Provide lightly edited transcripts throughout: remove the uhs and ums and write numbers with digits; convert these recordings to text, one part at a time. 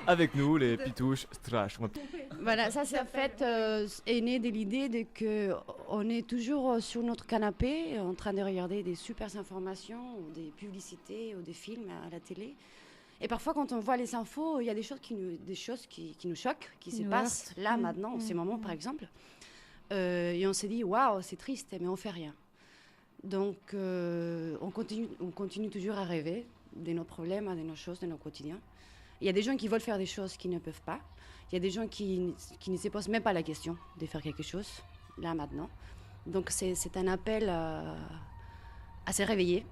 avec nous, les Pitouches Trash. Voilà, ça c'est en fait est né de l'idée de que on est toujours sur notre canapé en train de regarder des super informations ou des publicités ou des films à la télé. Et parfois quand on voit les infos, il y a des choses qui nous choquent, qui se passent là maintenant, en ce moment par exemple. Et on s'est dit waouh, c'est triste, mais on fait rien. Donc on continue toujours à rêver de nos problèmes, de nos choses, de nos quotidiens. Il y a des gens qui veulent faire des choses qui ne peuvent pas. Il y a des gens qui ne se posent même pas la question de faire quelque chose, là, maintenant. Donc, c'est un appel à se réveiller.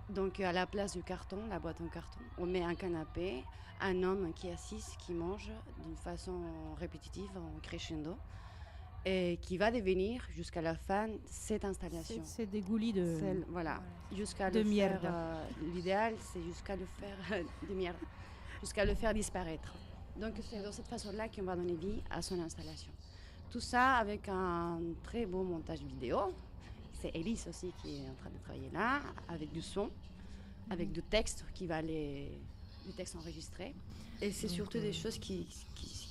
Donc, à la place du carton, la boîte en carton, on met un canapé, un homme qui est assis, qui mange d'une façon répétitive, en crescendo, et qui va devenir, jusqu'à la fin, cette installation. C'est des goulis de... Voilà. Jusqu'à de le merde. faire, l'idéal, c'est jusqu'à le faire... de merde. Jusqu'à le faire disparaître. Donc c'est de cette façon-là qu'on va donner vie à son installation. Tout ça avec un très beau montage vidéo. C'est Elise aussi qui est en train de travailler là, avec du son, avec du texte qui va les textes enregistrés. Et c'est surtout des choses qui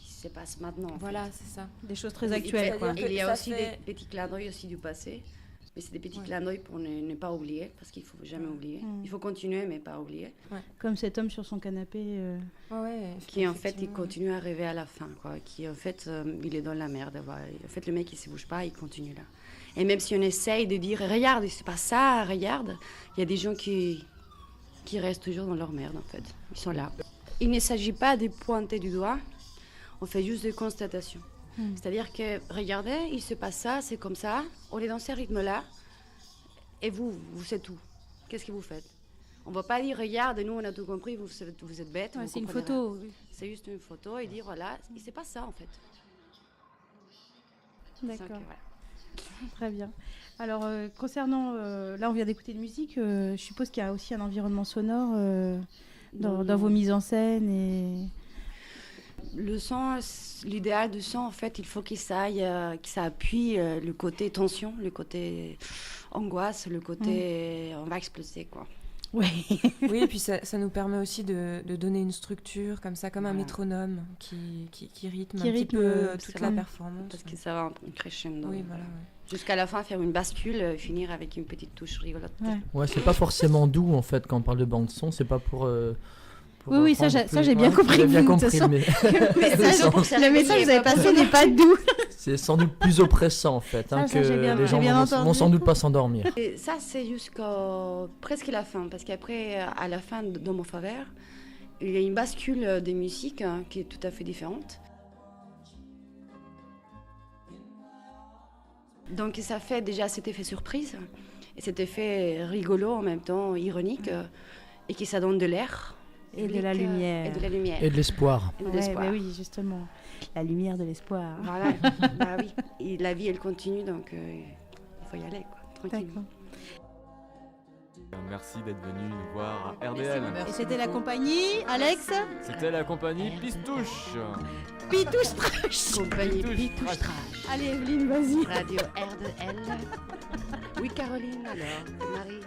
se passent maintenant. Voilà, c'est ça. Des choses très actuelles, quoi. Il y a aussi des petits clins d'œil aussi du passé. Mais c'est des petits clins d'œil pour ne pas oublier, parce qu'il ne faut jamais oublier. Il faut continuer, mais pas oublier. Comme cet homme sur son canapé. Qui en fait, il continue à rêver à la fin. Quoi. Qui en fait, il est dans la merde. Voilà. En fait, le mec, il ne se bouge pas, il continue là. Et même si on essaye de dire, regarde, c'est pas ça, regarde, il y a des gens qui restent toujours dans leur merde, en fait. Ils sont là. Il ne s'agit pas de pointer du doigt, on fait juste des constatations. C'est-à-dire que, regardez, il se passe ça, c'est comme ça, on est dans ce rythme-là, et vous c'est où? Qu'est-ce que vous faites? On ne va pas dire, regarde, nous on a tout compris, vous êtes bêtes. C'est une photo. C'est juste une photo et dire, voilà, c'est pas ça en fait. D'accord. Donc, voilà. Très bien. Alors, concernant, là on vient d'écouter de musique, je suppose qu'il y a aussi un environnement sonore dans vos mises en scène et... Le son, l'idéal du son, en fait, il faut que ça appuie le côté tension, le côté angoisse, le côté on va exploser, quoi. Oui. Oui, et puis ça nous permet aussi de donner une structure comme ça, comme un métronome qui rythme un petit peu toute la performance. Parce que ça va en crescendo. Oui, voilà. Jusqu'à la fin, faire une bascule, finir avec une petite touche rigolote. Ouais, c'est pas forcément doux en fait quand on parle de bande son, c'est pas pour oui, ça j'ai bien compris. J'ai bien compris, mais le message que vous avez passé n'est pas doux. C'est sans doute plus oppressant en fait, que les gens vont sans doute pas s'endormir. Et ça, c'est jusqu'à presque la fin, parce qu'après, à la fin de Mon Faveur, il y a une bascule des musiques qui est tout à fait différente. Donc ça fait déjà cet effet surprise, et cet effet rigolo en même temps ironique, et qui ça donne de l'air. Et de la lumière. Et de la lumière. Et de l'espoir. Ouais, oui, justement. La lumière de l'espoir. Voilà, bah oui. Et la vie, elle continue, donc il faut y aller, quoi, tranquillement. Merci d'être venu nous voir à RDL. Et c'était la compagnie, Alex. C'était la compagnie Pistouche. Pitouche Trash. Compagnie Pitouche Trash. Allez, Evelyne, vas-y. Radio RDL. Oui, Caroline, alors, Marie.